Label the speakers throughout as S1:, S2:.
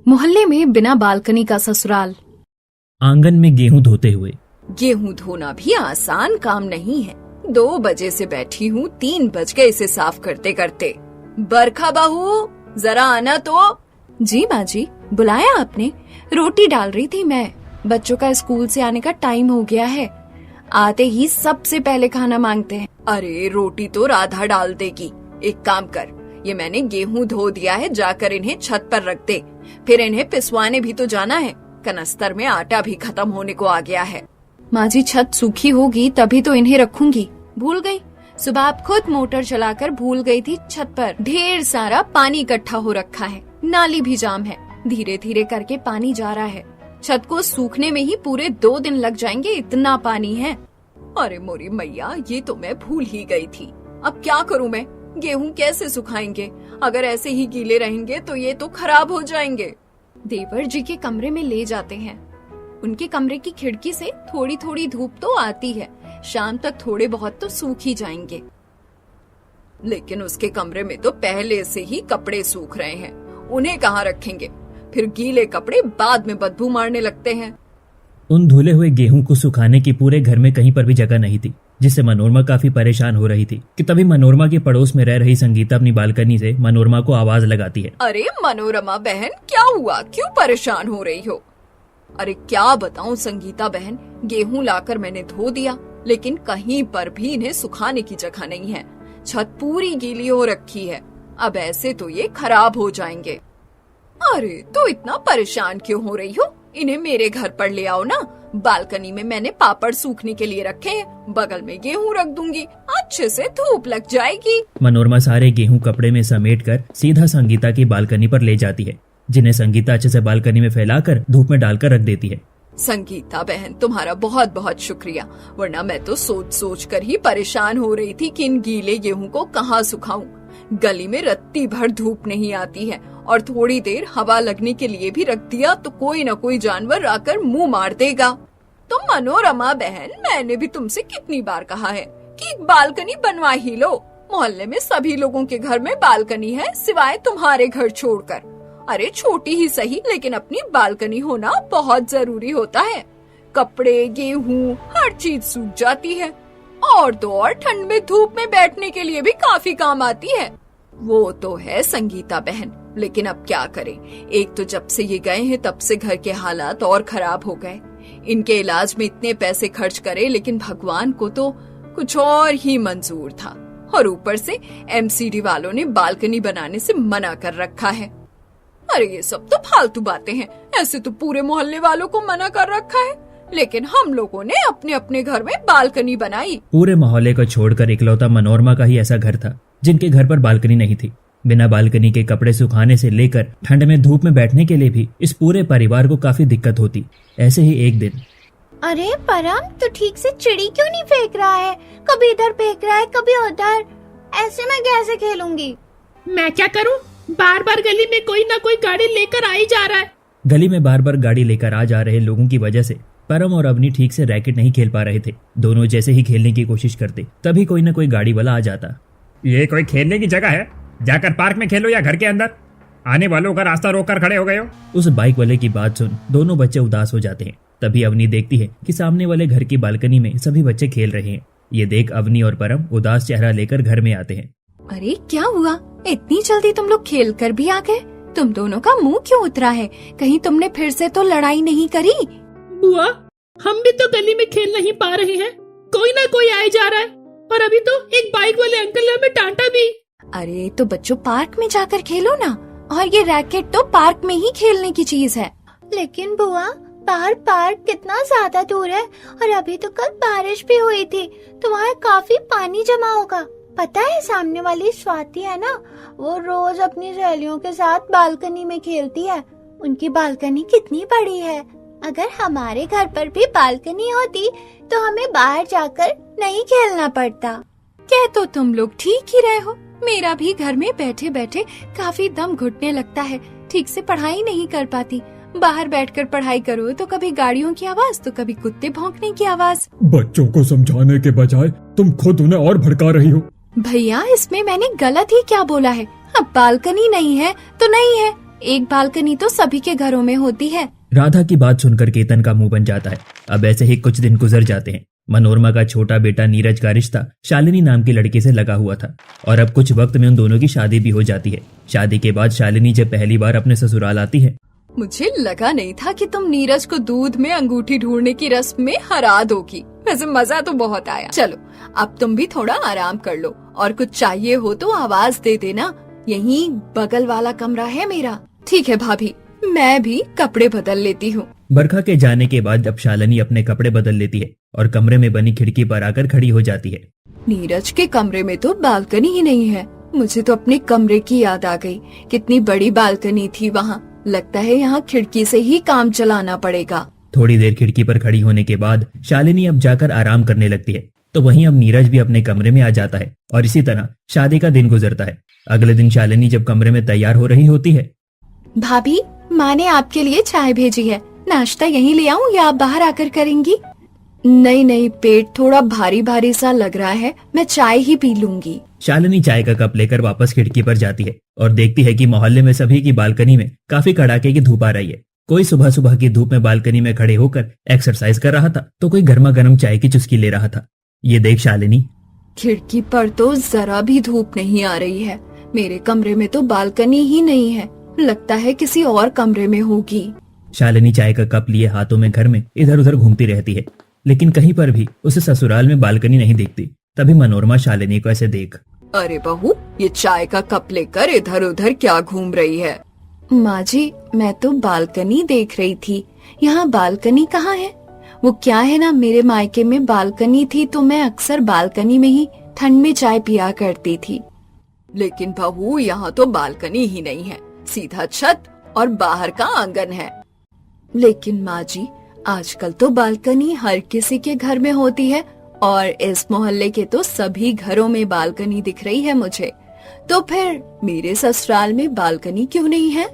S1: मोहल्ले में बिना बालकनी का ससुराल।
S2: आंगन में गेहूं धोते हुए।
S3: गेहूं धोना भी आसान काम नहीं है। 2 बजे से बैठी हूँ, 3 बज गए इसे साफ करते करते। बरखा बहू जरा आना तो।
S1: जी माँ जी, बुलाया आपने? रोटी डाल रही थी मैं। बच्चों का स्कूल से आने का टाइम हो गया है। आते ही सबसे पहले खाना मांगते हैं।
S3: अरे रोटी तो राधा डाल देगी। एक काम कर, ये मैंने गेहूं धो दिया है, जाकर इन्हें छत पर रख दे। फिर इन्हें पिसवाने भी तो जाना है। कनस्तर में आटा भी खत्म होने को आ गया है।
S1: माँ जी, छत सूखी होगी तभी तो इन्हें रखूंगी। भूल गई, सुबह आप खुद मोटर चलाकर भूल गई थी। छत पर ढेर सारा पानी इकट्ठा हो रखा है, नाली भी जाम है। धीरे धीरे करके पानी जा रहा है। छत को सूखने में ही पूरे 2 दिन लग जाएंगे, इतना पानी है।
S3: अरे मोरी मैया, ये तो मैं भूल ही गई थी। अब क्या करूं मैं? गेहूं कैसे सुखाएंगे? अगर ऐसे ही गीले रहेंगे तो ये तो खराब हो जाएंगे।
S1: देवर जी के कमरे में ले जाते हैं। उनके कमरे की खिड़की से थोड़ी थोड़ी धूप तो आती है। शाम तक थोड़े बहुत तो सूख ही जाएंगे।
S3: लेकिन उसके कमरे में तो पहले से ही कपड़े सूख रहे हैं, उन्हें कहाँ रखेंगे? फिर गीले कपड़े बाद में बदबू मारने लगते हैं।
S2: उन धुले हुए गेहूं को सुखाने की पूरे घर में कहीं पर भी जगह नहीं थी, जिससे मनोरमा काफी परेशान हो रही थी कि तभी मनोरमा के पड़ोस में रह रही संगीता अपनी बालकनी से मनोरमा को आवाज लगाती है।
S3: अरे मनोरमा बहन, क्या हुआ? क्यों परेशान हो रही हो? अरे क्या बताऊं संगीता बहन, गेहूं लाकर मैंने धो दिया, लेकिन कहीं पर भी इन्हें सुखाने की जगह नहीं है। छत पूरी गीली हो रखी है। अब ऐसे तो ये खराब हो जाएंगे। अरे तो इतना परेशान क्यों हो रही हो? इन्हें मेरे घर पर ले आओ ना। बालकनी में मैंने पापड़ सूखने के लिए रखे हैं, बगल में गेहूं रख दूंगी, अच्छे से धूप लग जाएगी।
S2: मनोरमा सारे गेहूं कपड़े में समेटकर सीधा संगीता की बालकनी पर ले जाती है, जिन्हें संगीता अच्छे से बालकनी में फैलाकर धूप में डालकर रख देती है।
S3: संगीता बहन, तुम्हारा बहुत बहुत शुक्रिया, वरना मैं तो सोच सोच कर ही परेशान हो रही थी कि इन गीले गेहूं को कहाँ सुखाऊं। गली में रत्ती भर धूप नहीं आती है, और थोड़ी देर हवा लगने के लिए भी रख दिया तो कोई न कोई जानवर आकर मुंह मार देगा। तो मनोरमा बहन, मैंने भी तुमसे कितनी बार कहा है कि एक बालकनी बनवा ही लो। मोहल्ले में सभी लोगों के घर में बालकनी है, सिवाय तुम्हारे घर छोड़कर। अरे छोटी ही सही, लेकिन अपनी बालकनी होना बहुत जरूरी होता है। कपड़े, गेहूं, हर चीज सूख जाती है, और तो और ठंड में धूप में बैठने के लिए भी काफी काम आती है। वो तो है संगीता बहन, लेकिन अब क्या करें? एक तो जब से ये गए हैं तब से घर के हालात और खराब हो गए। इनके इलाज में इतने पैसे खर्च करे, लेकिन भगवान को तो कुछ और ही मंजूर था, और ऊपर से एमसीडी वालों ने बालकनी बनाने से मना कर रखा है। अरे ये सब तो फालतू बातें हैं। ऐसे तो पूरे मोहल्ले वालों को मना कर रखा है, लेकिन हम लोगों ने अपने अपने घर में बालकनी बनाई।
S2: पूरे मोहल्ले को छोड़कर इकलौता मनोरमा का ही ऐसा घर था जिनके घर पर बालकनी नहीं थी। बिना बालकनी के कपड़े सुखाने से लेकर ठंड में धूप में बैठने के लिए भी इस पूरे परिवार को काफी दिक्कत होती। ऐसे ही एक दिन,
S4: अरे परम, तो ठीक से चिड़ी क्यों नहीं फेंक रहा है? कभी इधर फेंक रहा है, कभी उधर। ऐसे मैं कैसे खेलूंगी?
S5: मैं क्या करूं? बार बार गली में कोई ना कोई गाड़ी लेकर आ ही जा रहा है।
S2: गली में बार बार गाड़ी लेकर आ जा रहे लोगों की वजह से परम और अवनी ठीक से रैकेट नहीं खेल पा रहे थे। दोनों जैसे ही खेलने की कोशिश करते, तभी कोई न कोई गाड़ी वाला आ जाता।
S6: ये कोई खेलने की जगह है? जाकर पार्क में खेलो या घर के अंदर? आने वालों का रास्ता रोककर खड़े हो गए हो।
S2: उस बाइक वाले की बात सुन दोनों बच्चे उदास हो जाते हैं। तभी अवनी देखती है कि सामने वाले घर की बालकनी में सभी बच्चे खेल रहे हैं। ये देख अवनी और परम उदास चेहरा लेकर घर में आते हैं।
S1: अरे क्या हुआ? इतनी जल्दी तुम लोग खेल कर भी आ गए? तुम दोनों का मुंह क्यों उतरा है? कहीं तुमने फिर से तो लड़ाई नहीं करी?
S5: बुआ, हम भी तो गली में खेल नहीं पा रहे हैं। कोई ना कोई आए जा रहा है, और अभी तो एक बाइक वाले अंकल ने हमें डांटा भी।
S1: अरे तो बच्चों, पार्क में जाकर खेलो ना। और ये रैकेट तो पार्क में ही खेलने की चीज है।
S4: लेकिन बुआ, बाहर पार्क कितना ज्यादा दूर है, और अभी तो कल बारिश भी हुई थी, तो वहाँ काफी पानी जमा होगा। पता है, सामने वाली स्वाति है ना, वो रोज अपनी सहेलियों के साथ बालकनी में खेलती है। उनकी बालकनी कितनी बड़ी है। अगर हमारे घर पर भी बालकनी होती तो हमें बाहर जाकर नहीं खेलना पड़ता।
S1: कह तो तुम लोग ठीक ही रहे हो। मेरा भी घर में बैठे बैठे काफी दम घुटने लगता है। ठीक से पढ़ाई नहीं कर पाती। बाहर बैठकर पढ़ाई करो तो कभी गाड़ियों की आवाज, तो कभी कुत्ते भौंकने की आवाज।
S7: बच्चों को समझाने के बजाय तुम खुद उन्हें और भड़का रही हो।
S1: भैया, इसमें मैंने गलत ही क्या बोला है? अब बालकनी नहीं है तो नहीं है, एक बालकनी तो सभी के घरों में होती है।
S2: राधा की बात सुनकर केतन का मुंह बन जाता है। अब ऐसे ही कुछ दिन गुजर जाते हैं। मनोरमा का छोटा बेटा नीरज का रिश्ता शालिनी नाम की लड़की से लगा हुआ था और अब कुछ वक्त में उन दोनों की शादी भी हो जाती है। शादी के बाद शालिनी जब पहली बार अपने ससुराल आती है।
S3: मुझे लगा नहीं था कि तुम नीरज को दूध में अंगूठी ढूंढने की रस्म में हरा दोगी। वैसे मजा तो बहुत आया। चलो अब तुम भी थोड़ा आराम कर लो और कुछ चाहिए हो तो आवाज दे देना। यहीं बगल वाला कमरा है मेरा। ठीक है भाभी, मैं भी कपड़े बदल लेती हूँ।
S2: बरखा के जाने के बाद अब शालिनी अपने कपड़े बदल लेती है और कमरे में बनी खिड़की पर आकर खड़ी हो जाती है।
S3: नीरज के कमरे में तो बालकनी ही नहीं है। मुझे तो अपने कमरे की याद आ गई। कितनी बड़ी बालकनी थी वहाँ। लगता है यहाँ खिड़की से ही काम चलाना पड़ेगा।
S2: थोड़ी देर खिड़की पर खड़ी होने के बाद शालिनी अब जाकर आराम करने लगती है। तो वहीं अब नीरज भी अपने कमरे में आ जाता है और इसी तरह शादी का दिन गुजरता है। अगले दिन शालिनी जब कमरे में तैयार हो रही होती है।
S1: भाभी, माँ ने आपके लिए चाय भेजी है। नाश्ता यहीं ले आऊँ या आप बाहर आकर करेंगी?
S3: नहीं, पेट थोड़ा भारी भारी सा लग रहा है। मैं चाय ही पी लूंगी।
S2: शालिनी चाय का कप लेकर वापस खिड़की पर जाती है और देखती है कि मोहल्ले में सभी की बालकनी में काफी कड़ाके की धूप आ रही है। कोई सुबह सुबह की धूप में बालकनी में खड़े होकर एक्सरसाइज कर रहा था तो कोई गर्मा गर्म चाय की चुस्की ले रहा था। ये देख शालिनी,
S3: खिड़की पर तो जरा भी धूप नहीं आ रही है। मेरे कमरे में तो बालकनी ही नहीं है। लगता है किसी और कमरे में होगी।
S2: शालिनी चाय का कप लिए हाथों में घर में इधर उधर घूमती रहती है, लेकिन कहीं पर भी उसे ससुराल में बालकनी नहीं दिखती। तभी मनोरमा शालिनी को ऐसे देख,
S3: अरे बहू, ये चाय का कप लेकर इधर उधर क्या घूम रही है?
S1: माँ जी, मैं तो बालकनी देख रही थी। यहाँ बालकनी कहाँ है? वो क्या है ना, मेरे मायके में बालकनी थी तो मैं अक्सर बालकनी में ही ठंड में चाय पिया करती थी।
S3: लेकिन बहू, यहाँ तो बालकनी ही नहीं है। सीधा छत और बाहर का आंगन है।
S1: लेकिन माँ जी, आजकल तो बालकनी हर किसी के घर में होती है और इस मोहल्ले के तो सभी घरों में बालकनी दिख रही है मुझे। तो फिर मेरे ससुराल में बालकनी क्यों नहीं है?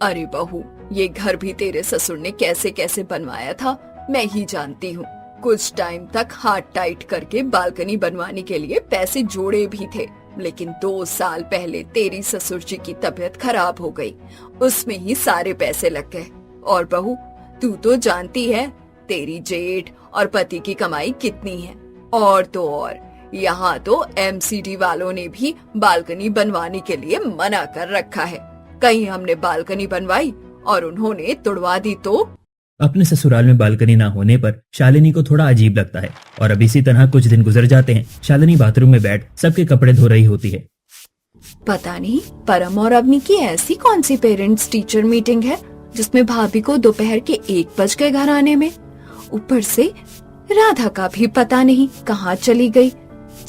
S3: अरे बहू, ये घर भी तेरे ससुर ने कैसे कैसे बनवाया था मैं ही जानती हूँ। कुछ टाइम तक हाथ टाइट करके बालकनी बनवाने के लिए पैसे जोड़े भी थे, लेकिन 2 साल पहले तेरी ससुर जी की तबीयत खराब हो गई। उसमें ही सारे पैसे लग गए। और बहू, तू तो जानती है तेरी जेठ और पति की कमाई कितनी है। और तो और यहाँ तो एमसीडी वालों ने भी बालकनी बनवाने के लिए मना कर रखा है। कहीं हमने बालकनी बनवाई और उन्होंने तुड़वा दी तो।
S2: अपने ससुराल में बालकनी ना होने पर शालिनी को थोड़ा अजीब लगता है और अब इसी तरह कुछ दिन गुजर जाते हैं। शालिनी बाथरूम में बैठ सबके कपड़े धो रही होती है।
S1: पता नहीं परम और अवनी की ऐसी कौन सी पेरेंट्स टीचर मीटिंग है जिसमें भाभी को दोपहर के 1 बज गए घर आने में। ऊपर से राधा का भी पता नहीं कहाँ चली गई।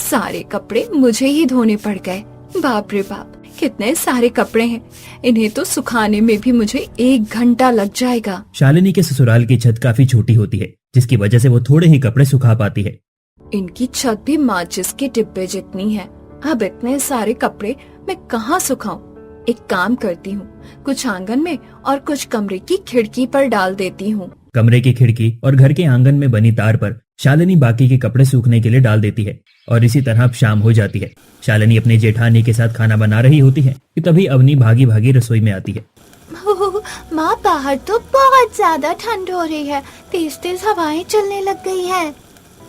S1: सारे कपड़े मुझे ही धोने पड़ गए। बाप रे बाप, कितने सारे कपड़े हैं। इन्हें तो सुखाने में भी मुझे 1 घंटा लग जाएगा।
S2: शालिनी के ससुराल की छत काफी छोटी होती है, जिसकी वजह से वो थोड़े ही कपड़े सुखा पाती है।
S1: इनकी छत भी माचिस के डिब्बे जितनी है। अब इतने सारे कपड़े मैं कहाँ सुखाऊं? एक काम करती हूँ, कुछ आंगन में और कुछ कमरे की खिड़की पर डाल देती हूँ।
S2: कमरे की खिड़की और घर के आंगन में बनी तार पर शालिनी बाकी के कपड़े सूखने के लिए डाल देती है और इसी तरह अब शाम हो जाती है। शालिनी अपनी जेठानी के साथ खाना बना रही होती है कि तभी अवनी भागी भागी रसोई में आती है।
S4: माँ, बाहर तो बहुत ज्यादा ठंड हो रही है। तेज तेज हवाएं चलने लग गई है।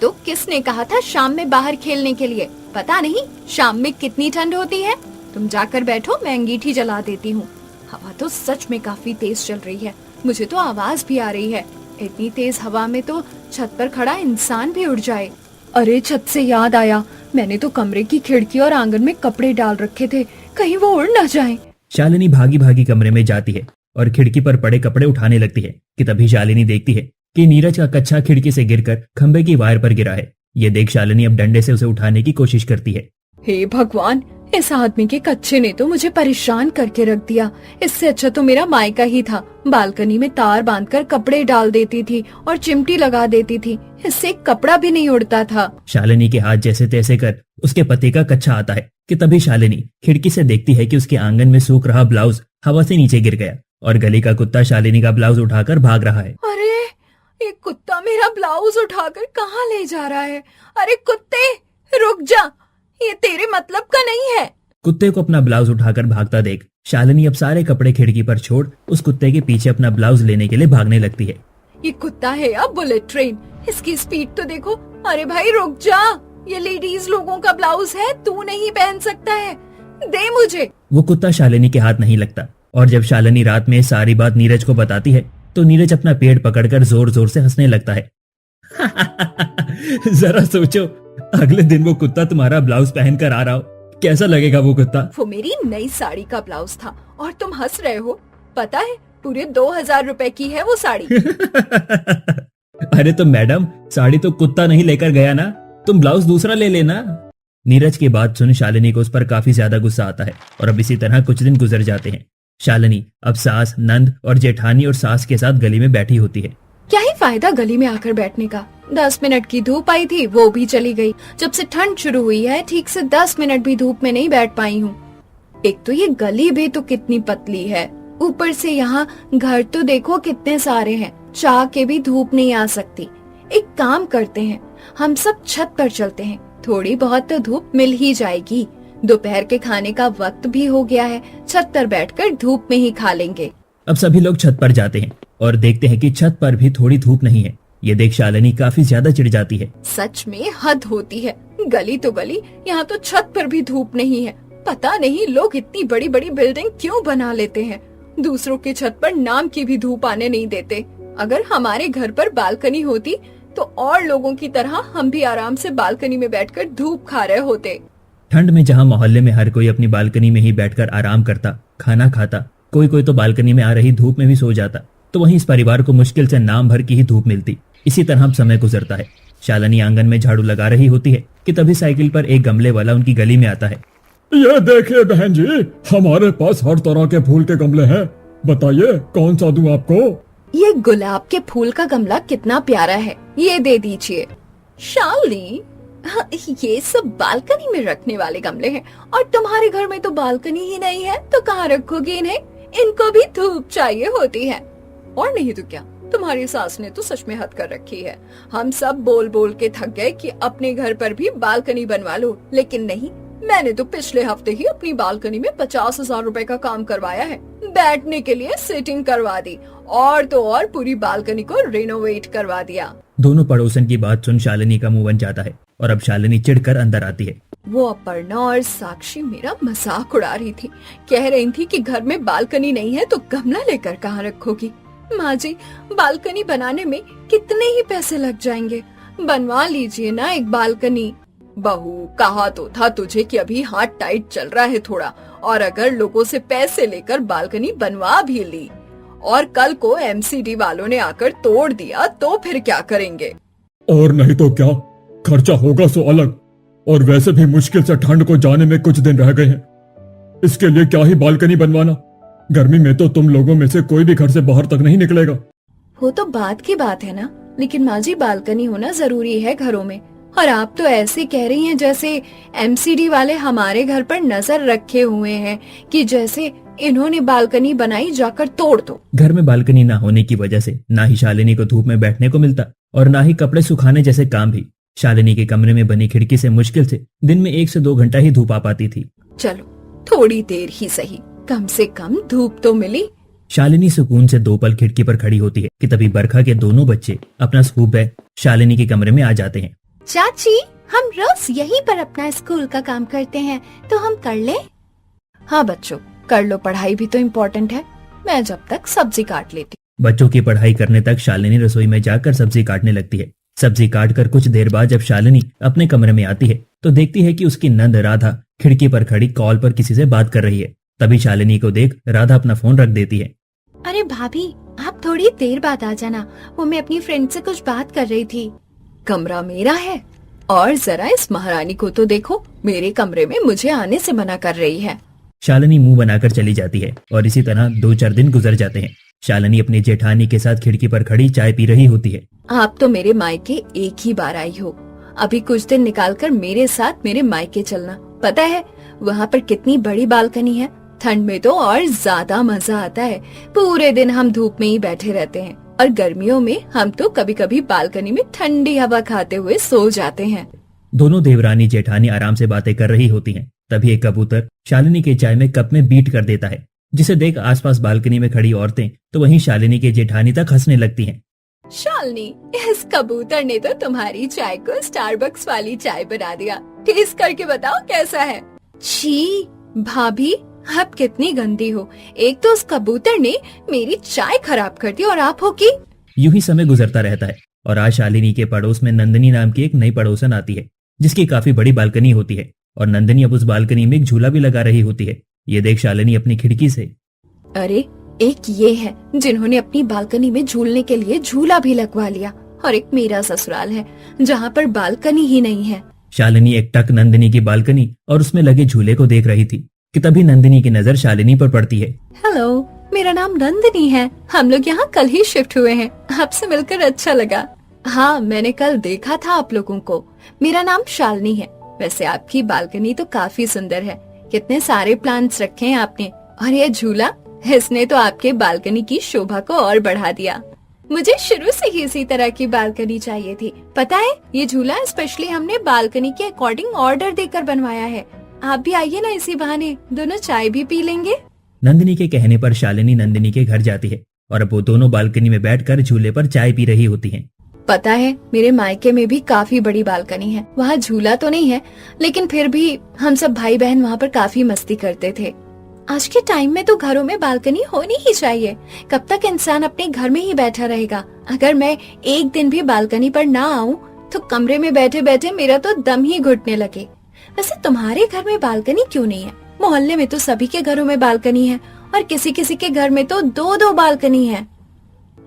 S1: तो किसने कहा था शाम में बाहर खेलने के लिए? पता नहीं शाम में कितनी ठंड होती है। तुम जाकर बैठो, मैं अंगीठी जला देती हूँ। हवा तो सच में काफी तेज चल रही है। मुझे तो आवाज भी आ रही है। इतनी तेज हवा में तो छत पर खड़ा इंसान भी उड़ जाए। अरे, छत से याद आया, मैंने तो कमरे की खिड़की और आंगन में कपड़े डाल रखे थे, कहीं वो उड़ न जाए।
S2: शालिनी भागी भागी कमरे में जाती है और खिड़की पर पड़े कपड़े उठाने लगती है कि तभी शालिनी देखती है कि नीरज का कच्छा खिड़की से गिरकर खंबे की वायर पर गिरा है। ये देख शालिनी अब डंडे से उसे उठाने की कोशिश करती है।
S1: हे भगवान, इस आदमी के कच्चे ने तो मुझे परेशान करके रख दिया। इससे अच्छा तो मेरा मायका ही था। बालकनी में तार बांधकर कपड़े डाल देती थी और चिमटी लगा देती थी। इससे एक कपड़ा भी नहीं उड़ता था।
S2: शालिनी के हाथ जैसे तैसे कर उसके पति का कच्छा आता है कि तभी शालिनी खिड़की से देखती है कि उसके आंगन में सूख रहा ब्लाउज हवा से नीचे गिर गया और गली का कुत्ता शालिनी का ब्लाउज उठाकर भाग रहा है।
S3: अरे, ये कुत्ता मेरा ब्लाउज उठाकर कहाँ ले जा रहा है? अरे कुत्ते, रुक जा, ये तेरे मतलब का नहीं है।
S2: कुत्ते को अपना ब्लाउज उठाकर भागता देख शालिनी अब सारे कपड़े खिड़की पर छोड़ उस कुत्ते के पीछे अपना ब्लाउज लेने के लिए भागने लगती है।
S3: ये कुत्ता है या बुलेट ट्रेन? इसकी स्पीड तो देखो। अरे भाई रुक जा, ये लेडीज लोगों का ब्लाउज है, तू नहीं पहन सकता है, दे मुझे।
S2: वो कुत्ता शालिनी के हाथ नहीं लगता और जब शालिनी रात में सारी बात नीरज को बताती है तो नीरज अपना पेट पकड़कर जोर जोर से हंसने लगता है। जरा सोचो, अगले दिन वो कुत्ता तुम्हारा ब्लाउज पहन कर आ रहा हो, कैसा लगेगा वो कुत्ता?
S3: वो मेरी नई साड़ी का ब्लाउज था और तुम हंस रहे हो। पता है पूरे 2000 रुपए की है वो साड़ी।
S2: अरे तो मैडम, साड़ी तो कुत्ता नहीं लेकर गया ना, तुम ब्लाउज दूसरा ले लेना। नीरज की बात सुन शालिनी को उस पर काफी ज्यादा गुस्सा आता है और अब इसी तरह कुछ दिन गुजर जाते हैं। शालिनी अब सास, नंद और जेठानी और सास के साथ गली में बैठी होती है।
S1: क्या ही फायदा गली में आकर बैठने का। 10 मिनट की धूप आई थी, वो भी चली गई। जब से ठंड शुरू हुई है ठीक से 10 मिनट भी धूप में नहीं बैठ पाई हूँ। एक तो ये गली भी तो कितनी पतली है, ऊपर से यहाँ घर तो देखो कितने सारे हैं, चाह के भी धूप नहीं आ सकती। एक काम करते हैं, हम सब छत पर चलते हैं, थोड़ी बहुत तो धूप मिल ही जाएगी। दोपहर के खाने का वक्त भी हो गया है, छत पर बैठकर धूप में ही खा लेंगे।
S2: अब सभी लोग छत पर जाते हैं और देखते हैं कि छत पर भी थोड़ी धूप नहीं है। ये देख शालिनी काफी ज्यादा चिढ़ जाती है।
S3: सच में हद होती है, गली तो गली, यहाँ तो छत पर भी धूप नहीं है। पता नहीं लोग इतनी बड़ी बड़ी बिल्डिंग क्यों बना लेते हैं, दूसरों के छत पर नाम की भी धूप आने नहीं देते। अगर हमारे घर पर बालकनी होती तो और लोगों की तरह हम भी आराम से बालकनी में बैठकर धूप खा रहे होते।
S2: ठंड में जहाँ मोहल्ले में हर कोई अपनी बालकनी में ही बैठकर आराम करता, खाना खाता, कोई कोई तो बालकनी में आ रही धूप में भी सो जाता, तो वहीं इस परिवार को मुश्किल से नाम भर की ही धूप मिलती। इसी तरह अब समय गुजरता है। शालिनी आंगन में झाड़ू लगा रही होती है कि तभी साइकिल पर एक गमले वाला उनकी गली में आता है।
S7: ये देखिए बहन जी, हमारे पास हर तरह के फूल के गमले हैं, बताइए कौन सा दूं आपको?
S1: ये गुलाब के फूल का गमला कितना प्यारा है, ये दे दीजिए।
S3: शालिनी, हाँ, ये सब बालकनी में रखने वाले गमले हैं और तुम्हारे घर में तो बालकनी ही नहीं है, तो कहाँ रखोगे इन्हें? इनको भी धूप चाहिए होती है। और नहीं तो क्या, तुम्हारी सास ने तो सच में हद कर रखी है। हम सब बोल बोल के थक गए कि अपने घर पर भी बालकनी बनवा लो, लेकिन नहीं, मैंने तो पिछले हफ्ते ही अपनी बालकनी में 50,000 रुपए का काम करवाया है। बैठने के लिए सिटिंग करवा दी और तो और पूरी बालकनी को रिनोवेट करवा दिया।
S2: दोनों पड़ोसन की बात सुन शालिनी का मुंह बन जाता है और अब शालिनी चिढ़कर अंदर आती है।
S3: वो अपर्णा और साक्षी मेरा मजाक उड़ा रही थी, कह रही थी कि घर में बालकनी नहीं है तो गमला लेकर कहाँ रखोगी। माँ जी, बालकनी बनाने में कितने ही पैसे लग जाएंगे, बनवा लीजिए ना एक बालकनी। बहू, कहा तो था तुझे कि अभी हाथ टाइट चल रहा है थोड़ा, और अगर लोगों से पैसे लेकर बालकनी बनवा भी ली और कल को एमसीडी वालों ने आकर तोड़ दिया तो फिर क्या करेंगे?
S7: और नहीं तो क्या, खर्चा होगा सो अलग, और वैसे भी मुश्किल से ठंड को जाने में कुछ दिन रह गए हैं, इसके लिए क्या ही बालकनी बनवाना। गर्मी में तो तुम लोगों में से कोई भी घर से बाहर तक नहीं निकलेगा।
S1: वो तो बात की बात है ना, लेकिन माँ जी बालकनी होना जरूरी है घरों में। और आप तो ऐसे कह रही हैं जैसे एमसीडी वाले हमारे घर पर नजर रखे हुए हैं कि जैसे इन्होंने बालकनी बनाई जाकर तोड़ दो।
S2: घर में बालकनी ना होने की वजह से ना ही शालिनी को धूप में बैठने को मिलता और ना ही कपड़े सुखाने जैसे काम भी। शालिनी के कमरे में बनी खिड़की से मुश्किल से दिन में 1 से 2 घंटा ही धूप आ पाती थी।
S3: चलो थोड़ी देर ही सही, कम से कम धूप तो मिली।
S2: शालिनी सुकून से 2 पल खिड़की पर खड़ी होती है कि तभी बरखा के दोनों बच्चे अपना स्कूल बैग शालिनी के कमरे में आ जाते हैं।
S4: चाची, हम रोज यहीं पर अपना स्कूल का काम करते हैं, तो हम कर ले?
S1: हाँ बच्चों, कर लो, पढ़ाई भी तो इम्पोर्टेंट है। मैं जब तक सब्जी काट लेती।
S2: बच्चों की पढ़ाई करने तक शालिनी रसोई में जाकर सब्जी काटने लगती है। सब्जी काट कर कुछ देर बाद जब शालिनी अपने कमरे में आती है तो देखती है कि उसकी नंद राधा खिड़की पर खड़ी कॉल पर किसी से बात कर रही है। तभी शालिनी को देख राधा अपना फोन रख देती है।
S4: अरे भाभी, आप थोड़ी देर बाद आ जाना, वो मैं अपनी फ्रेंड से कुछ बात कर रही थी।
S3: कमरा मेरा है और जरा इस महारानी को तो देखो, मेरे कमरे में मुझे आने से मना कर रही है।
S2: शालिनी मुंह बनाकर चली जाती है और इसी तरह 2-4 दिन गुजर जाते हैं। शालिनी अपनी जेठानी के साथ खिड़की पर खड़ी चाय पी रही होती है।
S3: आप तो मेरे मायके एक ही बार आई हो, अभी कुछ दिन निकालकर मेरे साथ मेरे मायके चलना। पता है वहाँ पर कितनी बड़ी बालकनी है, ठंड में तो और ज्यादा मजा आता है। पूरे दिन हम धूप में ही बैठे रहते हैं और गर्मियों में हम तो कभी कभी बालकनी में ठंडी हवा खाते हुए सो जाते हैं।
S2: दोनों देवरानी जेठानी आराम से बातें कर रही होती हैं। तभी एक कबूतर शालिनी के चाय में कप में बीट कर देता है जिसे देख आसपास बालकनी में खड़ी औरतें तो वहीं शालिनी की जेठानी तक हंसने लगती हैं।
S3: शालिनी, इस कबूतर ने तो तुम्हारी चाय को स्टारबक्स वाली चाय बना दिया। टेस्ट करके बताओ कैसा है।
S1: छी भाभी, आप कितनी गंदी हो। एक तो उस कबूतर ने मेरी चाय खराब कर दी और आप हो कि।
S2: यूं ही समय गुजरता रहता है और आज शालिनी के पड़ोस में नंदिनी नाम की एक नई पड़ोसन आती है, जिसकी काफी बड़ी बालकनी होती है और नंदिनी अब उस बालकनी में एक झूला भी लगा रही होती है। ये देख शालिनी अपनी खिड़की से,
S1: अरे एक ये है जिन्होंने अपनी बालकनी में झूलने के लिए झूला भी लगवा लिया, और एक मेरा ससुराल है जहाँ पर बालकनी ही नहीं है।
S2: शालिनी एकटक नंदिनी की बालकनी और उसमें लगे झूले को देख रही थी कि तभी नंदिनी की नजर शालिनी पर पड़ती है।
S1: हेलो, मेरा नाम नंदिनी है। हम लोग यहाँ कल ही शिफ्ट हुए हैं। आपसे मिलकर अच्छा लगा। हाँ, मैंने कल देखा था आप लोगों को। मेरा नाम शालिनी है। वैसे आपकी बालकनी तो काफी सुंदर है। कितने सारे प्लांट्स रखे हैं आपने, और ये झूला, इसने तो आपके बालकनी की शोभा को और बढ़ा दिया। मुझे शुरू से ही इसी तरह की बालकनी चाहिए थी। पता है, ये झूला स्पेशली हमने बालकनी के अकॉर्डिंग ऑर्डर देकर बनवाया है। आप भी आइए ना, इसी बहाने दोनों चाय भी पी लेंगे।
S2: नंदिनी के कहने पर शालिनी नंदिनी के घर जाती है और अब वो दोनों बालकनी में बैठकर झूले पर चाय पी रही होती हैं।
S1: पता है, मेरे मायके में भी काफी बड़ी बालकनी है। वहाँ झूला तो नहीं है, लेकिन फिर भी हम सब भाई बहन वहाँ पर काफी मस्ती करते थे। आज के टाइम में तो घरों में बालकनी होनी ही चाहिए। कब तक इंसान अपने घर में ही बैठा रहेगा। अगर मैं एक दिन भी बालकनी पर ना आऊँ तो कमरे में बैठे बैठे मेरा तो दम ही घुटने लगे। वैसे तुम्हारे घर में बालकनी क्यों नहीं है? मोहल्ले में तो सभी के घरों में बालकनी है, और किसी किसी के घर में तो दो दो बालकनी है।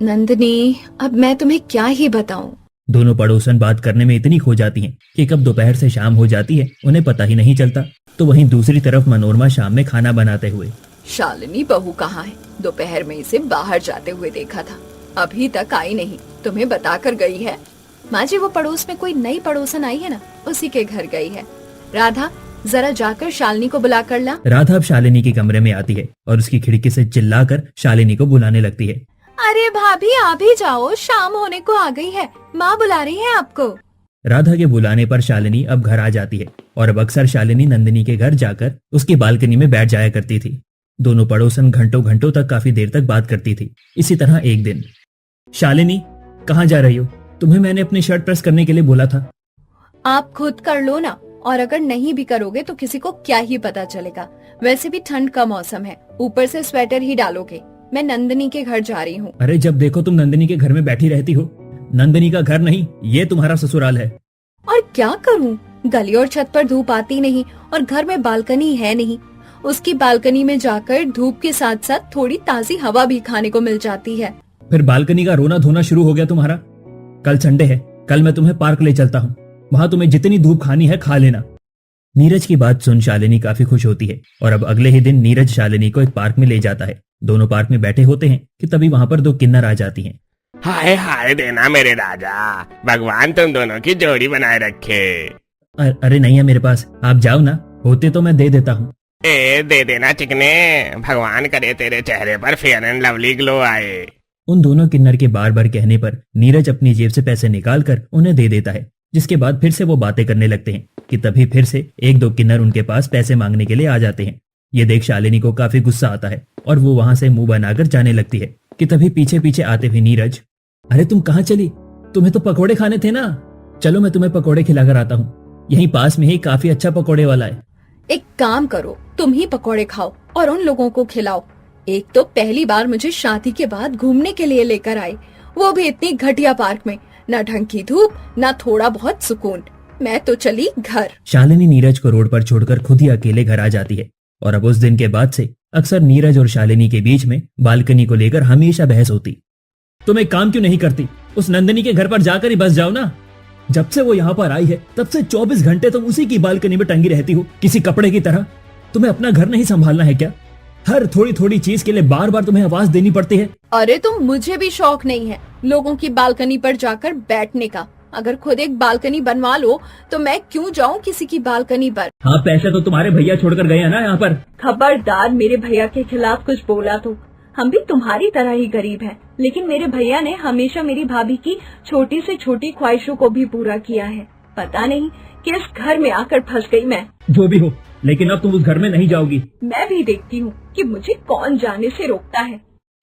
S1: नंदिनी, अब मैं तुम्हें क्या ही बताऊं।
S2: दोनों पड़ोसन बात करने में इतनी खो जाती हैं कि कब दोपहर से शाम हो जाती है उन्हें पता ही नहीं चलता। तो वहीं दूसरी तरफ मनोरमा शाम में खाना बनाते हुए,
S3: शालिनी बहू कहाँ है? दोपहर में इसे बाहर जाते हुए देखा था, अभी तक आई नहीं। तुम्हें बताकर गई है?
S1: माँ जी, वो पड़ोस में कोई नई पड़ोसन आई है ना, उसी के घर गई है। राधा, जरा जाकर शालिनी को बुला कर ला।
S2: राधा अब शालिनी के कमरे में आती है और उसकी खिड़की से चिल्लाकर शालिनी को बुलाने लगती है।
S1: अरे भाभी, आप ही जाओ, शाम होने को आ गई है। माँ बुला रही है आपको।
S2: राधा के बुलाने पर शालिनी अब घर आ जाती है और अब अक्सर शालिनी नंदिनी के घर जाकर उसकी बालकनी में बैठ जाया करती थी। दोनों पड़ोसन घंटों घंटों तक काफी देर तक बात करती थी। इसी तरह एक दिन, शालिनी कहाँ जा रही हो? तुम्हें मैंने अपनी शर्ट प्रेस करने के लिए बोला था।
S1: आप खुद कर लो ना, और अगर नहीं भी करोगे तो किसी को क्या ही पता चलेगा। वैसे भी ठंड का मौसम है, ऊपर से स्वेटर ही डालोगे। मैं नंदिनी के घर जा रही हूँ।
S2: अरे जब देखो तुम नंदिनी के घर में बैठी रहती हो। नंदिनी का घर नहीं, ये तुम्हारा ससुराल है।
S1: और क्या करूँ, गली और छत पर धूप आती नहीं और घर में बालकनी है नहीं। उसकी बालकनी में जाकर धूप के साथ साथ थोड़ी ताजी हवा भी खाने को मिल जाती है।
S2: फिर बालकनी का रोना धोना शुरू हो गया तुम्हारा। कल संडे है, कल मैं तुम्हें पार्क ले चलता हूँ। वहाँ तुम्हें जितनी धूप खानी है खा लेना। नीरज की बात सुन शालिनी काफी खुश होती है और अब अगले ही दिन नीरज शालिनी को एक पार्क में ले जाता है। दोनों पार्क में बैठे होते हैं कि तभी वहाँ पर दो किन्नर आ जाती हैं।
S8: हाय हाय देना मेरे राजा, भगवान तुम दोनों की जोड़ी बनाए रखे।
S2: अरे नहीं है मेरे पास, आप जाओ ना, होते तो मैं दे देता हूँ।
S8: दे देना चिकने, भगवान करे तेरे चेहरे पर फेयर एंड लवली ग्लो आए।
S2: उन दोनों किन्नर के बार बार कहने पर नीरज अपनी जेब से पैसे निकाल कर उन्हें दे देता है, जिसके बाद फिर से वो बातें करने लगते हैं कि तभी फिर से एक दो किन्नर उनके पास पैसे मांगने के लिए आ जाते हैं। ये देख शालिनी को काफी गुस्सा आता है और वो वहां से मुंह बनाकर जाने लगती है कि तभी पीछे पीछे आते हुए नीरज, अरे तुम कहाँ चली? तुम्हें तो पकोड़े खाने थे ना, चलो मैं तुम्हें पकोड़े खिलाकर आता हूँ। यहीं पास में ही काफी अच्छा पकोड़े वाला है।
S1: एक काम करो, तुम ही पकोड़े खाओ और उन लोगों को खिलाओ। एक तो पहली बार मुझे शादी के बाद घूमने के लिए लेकर आए, वो भी इतनी घटिया पार्क में, न ढंग की धूप न थोड़ा बहुत सुकून। मैं तो चली घर।
S2: शालिनी नीरज को रोड पर छोड़कर खुद ही अकेले घर आ जाती है और अब उस दिन के बाद से अक्सर नीरज और शालिनी के बीच में बालकनी को लेकर हमेशा बहस होती। तुम एक काम क्यों नहीं करती? उस नंदिनी के घर पर जाकर ही बस जाओ ना। जब से वो यहाँ पर आई है तब से 24 घंटे तुम उसी की बालकनी में टंगी रहती हो किसी कपड़े की तरह। तुम्हें अपना घर नहीं संभालना है क्या? हर थोड़ी थोड़ी चीज के लिए बार बार तुम्हें आवाज देनी पड़ती है।
S1: अरे तुम, मुझे भी शौक नहीं है लोगों की बालकनी पर जाकर बैठने का। अगर खुद एक बालकनी बनवा लो तो मैं क्यों जाऊं किसी की बालकनी पर।
S2: हाँ, पैसे तो तुम्हारे भैया छोड़कर गए हैं ना यहाँ पर।
S1: खबरदार मेरे भैया के खिलाफ कुछ बोला तो। हम भी तुम्हारी तरह ही गरीब हैं, लेकिन मेरे भैया ने हमेशा मेरी भाभी की छोटी से छोटी ख्वाहिशों को भी पूरा किया है। पता नहीं किस घर में आकर फंस गई मैं।
S2: जो भी हो, लेकिन अब तुम उस घर में नहीं जाओगी।
S3: मैं भी देखती हूँ कि मुझे कौन जाने से रोकता है।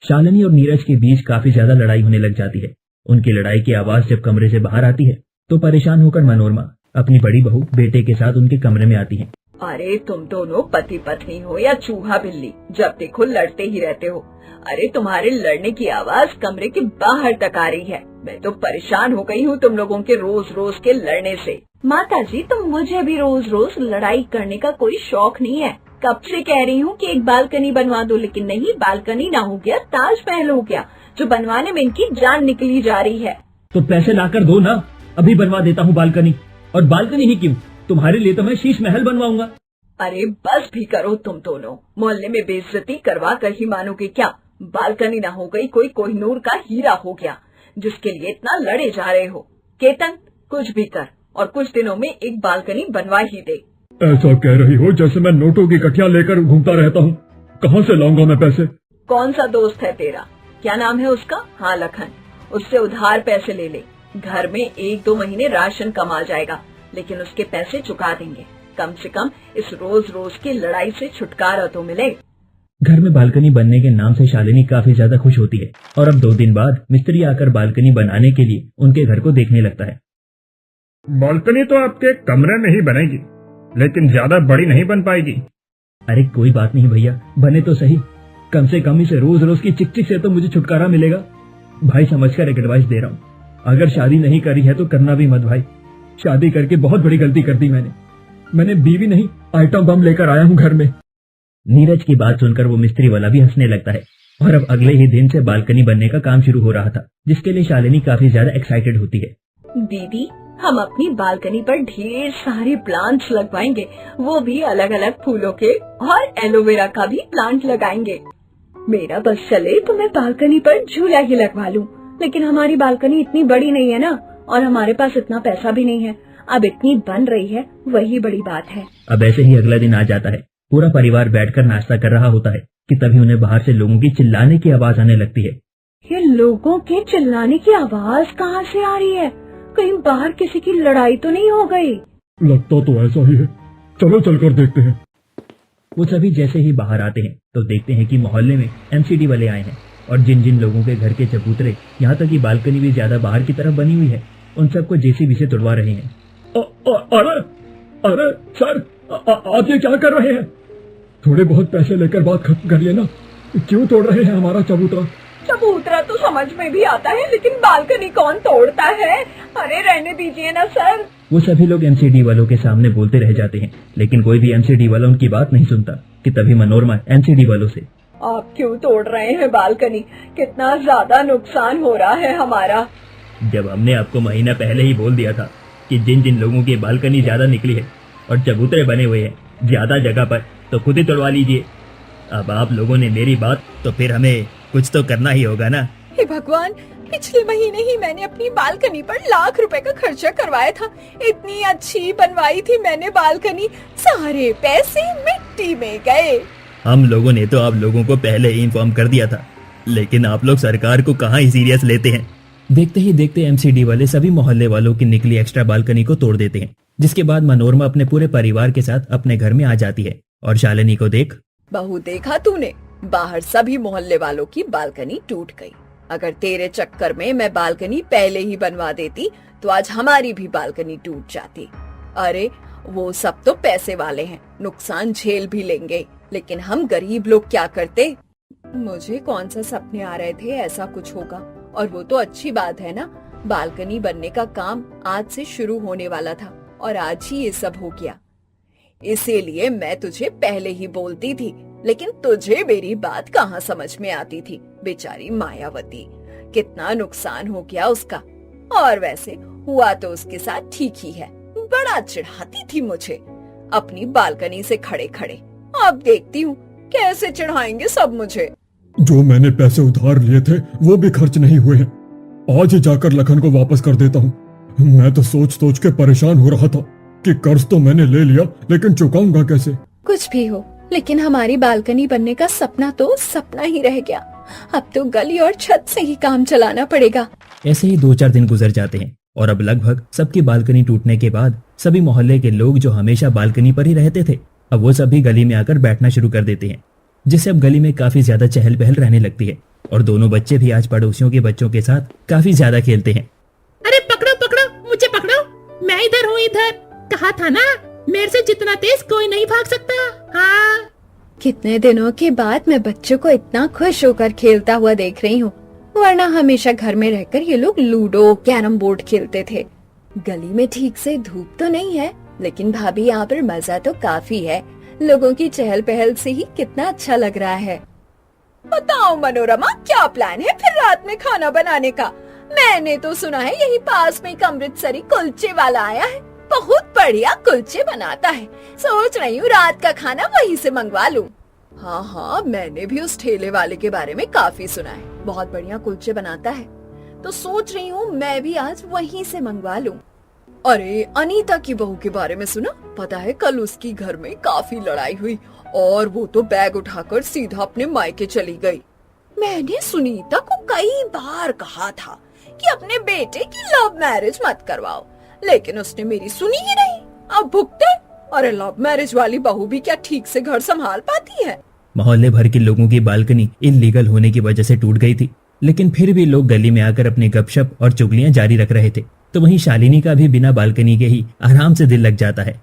S2: शालिनी और नीरज के बीच काफी ज्यादा लड़ाई होने लग जाती है। उनकी लड़ाई की आवाज जब कमरे से बाहर आती है तो परेशान होकर मनोरमा अपनी बड़ी बहू बेटे के साथ उनके कमरे में आती है।
S3: अरे तुम दोनों पति पत्नी हो या चूहा बिल्ली, जब देखो लड़ते ही रहते हो। अरे तुम्हारे लड़ने की आवाज कमरे के बाहर तक आ रही है। मैं तो परेशान हो गई हूँ तुम लोगों के रोज रोज के लड़ने से। माताजी, तुम मुझे भी रोज रोज लड़ाई करने का कोई शौक नहीं है। कब से कह रही हूँ कि एक बालकनी बनवा दो, लेकिन नहीं, बालकनी ना हो गया ताजमहल हो गया, जो बनवाने में इनकी जान निकली जा रही है।
S2: तो पैसे लाकर दो ना, अभी बनवा देता हूँ बालकनी। और बालकनी ही क्यों, तुम्हारे लिए तो मैं शीश महल बनवाऊंगा।
S3: अरे बस भी करो तुम दोनों, मोहल्ले में बेइज्जती करवा कर ही मानोगे क्या? बालकनी ना हो गई कोई कोहिनूर का हीरा हो गया, जिसके लिए इतना लड़े जा रहे हो। केतन, कुछ भी कर और कुछ दिनों में एक बालकनी बनवा ही दे।
S7: ऐसा कह रही हो जैसे मैं नोटों की गठिया लेकर घूमता रहता हूँ। कहाँ से लाऊंगा मैं पैसे?
S3: कौन सा दोस्त है तेरा? क्या नाम है उसका? हाँ, लखन। उससे उधार पैसे ले ले। घर में 1-2 महीने राशन कम आ जाएगा, लेकिन उसके पैसे चुका देंगे। कम से कम इस रोज रोज की लड़ाई से छुटकारा तो मिले।
S2: घर में बालकनी बनने के नाम से शालिनी काफी ज्यादा खुश होती है और अब 2 दिन बाद मिस्त्री आकर बालकनी बनाने के लिए उनके घर को देखने लगता है।
S6: बालकनी तो आपके कमरे में ही बनेगी, लेकिन ज्यादा बड़ी नहीं बन पाएगी।
S2: अरे कोई बात नहीं भैया, बने तो सही। कम से कम इसे रोज रोज की चिकचिक से तो मुझे छुटकारा मिलेगा। भाई समझकर एक एडवाइस दे रहा हूँ, अगर शादी नहीं करी है तो करना भी मत भाई। शादी करके बहुत बड़ी गलती कर दी मैंने बीवी नहीं आइटम बम लेकर आया हूँ घर में। नीरज की बात सुनकर वो मिस्त्री वाला भी हंसने लगता है और अब अगले ही दिन से बालकनी बनने का काम शुरू हो रहा था, जिसके लिए शालिनी काफी ज्यादा एक्साइटेड होती है।
S3: दीदी, हम अपनी बालकनी पर ढेर सारे प्लांट्स लगवाएंगे, वो भी अलग अलग फूलों के, और एलोवेरा का भी प्लांट लगाएंगे। मेरा बस चले तो मैं बालकनी पर झूला ही लगवा लूं, लेकिन हमारी बालकनी इतनी बड़ी नहीं है ना, और हमारे पास इतना पैसा भी नहीं है। अब इतनी बन रही है, वही बड़ी बात है।
S2: अब ऐसे ही अगला दिन आ जाता है। पूरा परिवार बैठकर नाश्ता कर रहा होता है कि तभी उन्हें बाहर से लोगों की चिल्लाने की आवाज आने लगती है।
S3: ये लोगों के चिल्लाने की आवाज कहाँ से आ रही है? कहीं बाहर किसी की लड़ाई तो नहीं हो गई?
S7: लगता तो ऐसा ही है, चलो चलकर देखते हैं।
S2: वो सभी जैसे ही बाहर आते हैं तो देखते हैं कि मोहल्ले में एमसीडी वाले आए हैं और जिन जिन लोगों के घर के चबूतरे, यहाँ तक कि बालकनी भी ज्यादा बाहर की तरफ बनी हुई है, उन सबको जेसीबी से तुड़वा रहे हैं।
S7: अरे अरे सर, आप ये क्या कर रहे हैं? थोड़े बहुत पैसे लेकर बात खत्म करिए ना, क्यों तोड़ रहे हैं हमारा चबूतरा?
S3: चबूतरा तो समझ में भी आता है, लेकिन बालकनी कौन तोड़ता है? अरे रहने दीजिए ना सर।
S2: वो सभी लोग एमसीडी वालों के सामने बोलते रह जाते हैं, लेकिन कोई भी एमसीडी वाला उनकी बात नहीं सुनता कि तभी मनोरमा एमसीडी वालों से,
S3: आप क्यों तोड़ रहे हैं बालकनी? कितना ज्यादा नुकसान हो रहा है हमारा।
S2: जब हमने आपको महीना पहले ही बोल दिया था कि जिन जिन लोगों की बालकनी ज्यादा निकली है और चबूतरे बने हुए हैं ज्यादा जगह पर, तो खुद ही तोड़वा लीजिए। अब आप लोगों ने मेरी बात, तो फिर हमें कुछ तो करना ही होगा ना।
S3: हे भगवान, पिछले महीने ही मैंने अपनी बालकनी पर लाख रुपए का खर्चा करवाया था। इतनी अच्छी बनवाई थी मैंने बालकनी, सारे पैसे मिट्टी में गए।
S2: हम लोगों ने तो आप लोगों को पहले ही इन्फॉर्म कर दिया था, लेकिन आप लोग सरकार को कहाँ ही सीरियस लेते हैं। देखते ही देखते एमसीडी वाले सभी मोहल्ले वालों की निकली एक्स्ट्रा बालकनी को तोड़ देते हैं, जिसके बाद मनोरमा अपने पूरे परिवार के साथ अपने घर में आ जाती है और शालिनी को देख,
S3: बहू देखा तूने, बाहर सभी मोहल्ले वालों की बालकनी टूट गई। अगर तेरे चक्कर में मैं बालकनी पहले ही बनवा देती तो आज हमारी भी बालकनी टूट जाती। अरे वो सब तो पैसे वाले हैं, नुकसान झेल भी लेंगे, लेकिन हम गरीब लोग क्या करते? मुझे कौन सा सपने आ रहे थे ऐसा कुछ होगा, और वो तो अच्छी बात है ना, बालकनी बनने का काम आज से शुरू होने वाला था और आज ही ये सब हो गया। इसीलिए मैं तुझे पहले ही बोलती थी, लेकिन तुझे मेरी बात कहाँ समझ में आती थी। बेचारी मायावती, कितना नुकसान हो गया उसका। और वैसे हुआ तो उसके साथ ठीक ही है, बड़ा चिढ़ाती थी मुझे अपनी बालकनी से खड़े खड़े। अब देखती हूँ कैसे चिढ़ाएंगे सब मुझे।
S7: जो मैंने पैसे उधार लिए थे वो भी खर्च नहीं हुए हैं। आज ही जाकर लखन को वापस कर देता हूँ। मैं तो सोच सोच के परेशान हो रहा था कि कर्ज तो मैंने ले लिया, लेकिन चुकाऊंगा कैसे?
S1: कुछ भी हो, लेकिन हमारी बालकनी बनने का सपना तो सपना ही रह गया। अब तो गली और छत से ही काम चलाना पड़ेगा।
S2: ऐसे ही 2-4 दिन गुजर जाते हैं और अब लगभग सबकी बालकनी टूटने के बाद सभी मोहल्ले के लोग जो हमेशा बालकनी पर ही रहते थे, अब वो सभी गली में आकर बैठना शुरू कर देते हैं, जिससे अब गली में काफी ज्यादा चहल पहल रहने लगती है और दोनों बच्चे भी आज पड़ोसियों के बच्चों के साथ काफी ज्यादा खेलते हैं।
S5: अरे पकड़ो पकड़ो, मुझे पकड़ो, मैं इधर हूँ इधर। कहा था ना, मेरे से जितना तेज कोई नहीं भाग सकता। हाँ,
S1: कितने दिनों के बाद मैं बच्चों को इतना खुश होकर खेलता हुआ देख रही हूँ, वरना हमेशा घर में रहकर ये लोग लूडो कैरम बोर्ड खेलते थे। गली में ठीक से धूप तो नहीं है, लेकिन भाभी यहाँ पर मजा तो काफी है। लोगों की चहल पहल से ही कितना अच्छा लग रहा है।
S3: बताओ मनोरमा, क्या प्लान है फिर रात में खाना बनाने का? मैंने तो सुना है यही पास में एक अमृतसरी कुलचे वाला आया है, बहुत बढ़िया कुलचे बनाता है। सोच रही हूँ रात का खाना वहीं से मंगवा लूँ। हाँ हाँ, मैंने भी उस ठेले वाले के बारे में काफी सुना है, बहुत बढ़िया कुलचे बनाता है। तो सोच रही हूँ मैं भी आज वहीं से मंगवा लूँ। अरे अनीता की बहू के बारे में सुना? पता है कल उसकी घर में काफी लड़ाई हुई और वो तो बैग उठाकर सीधा अपने मायके चली गई। मैंने सुनीता को कई बार कहा था कि अपने बेटे की लव मैरिज मत करवाओ, लेकिन उसने मेरी सुनी ही नहीं। अब भुगते। अरे लव मैरिज वाली बहू भी क्या ठीक से घर संभाल पाती है?
S2: मोहल्ले भर के लोगों की बालकनी इल्लीगल होने की वजह से टूट गई थी, लेकिन फिर भी लोग गली में आकर अपने गपशप और चुगलियां जारी रख रहे थे। तो वहीं शालिनी का भी बिना बालकनी के ही आराम से दिल लग जाता है।